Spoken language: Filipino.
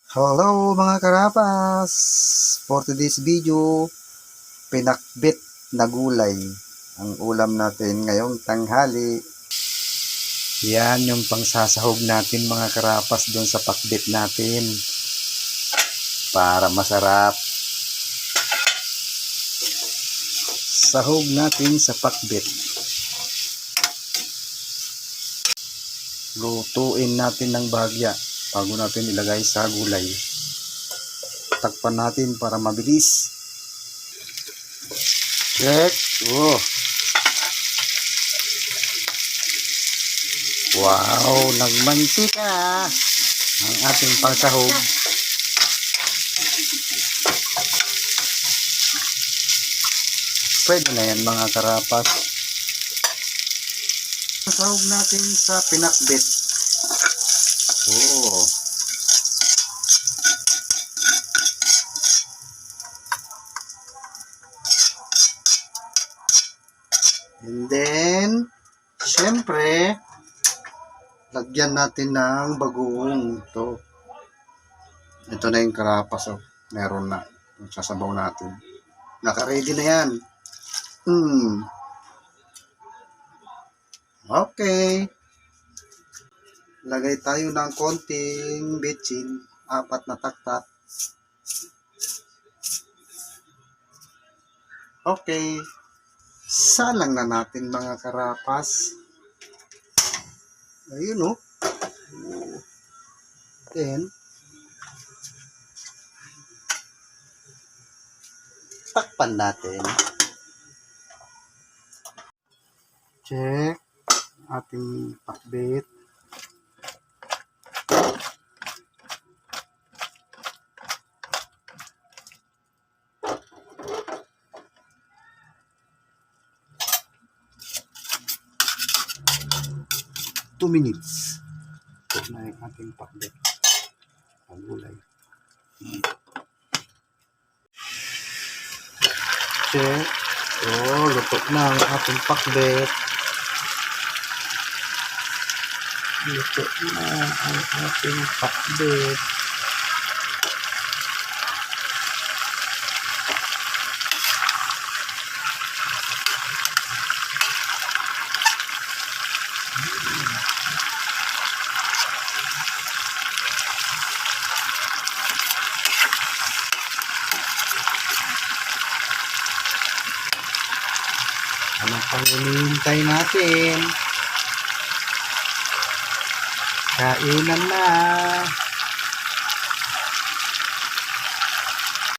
Hello mga karapas! For today's video, pinakbit na gulay ang ulam natin ngayong tanghali. Yan yung pangsasahog natin mga karapas doon sa pakbit natin para masarap. Sahog natin sa pakbit. Lutuin natin ng bahagya bago natin ilagay sa gulay. Takpan natin para mabilis. Check. Oh. Wow, nagmantika ang ating pangsahog. Pwede na yan mga karapas. Sahog natin sa pinakbit. Oh. And then, syempre, lagyan natin ng bagoong. Ito na yung karapas. Oh. Meron na. Sasabaw natin. Naka-ready na yan. Okay. Lagay tayo ng konting bitchin. 4 na taktak. Okay. Salang na natin mga karapas. Ayun oh. Then, takpan natin. Check ating pakbit. Two minutes. Ito na yung ating pakbit. Ang gulay. Check. Oh, luto na ang ating pakbit. Luto na ang ating pakbit. Anong pang hinihintay natin? Kainan na!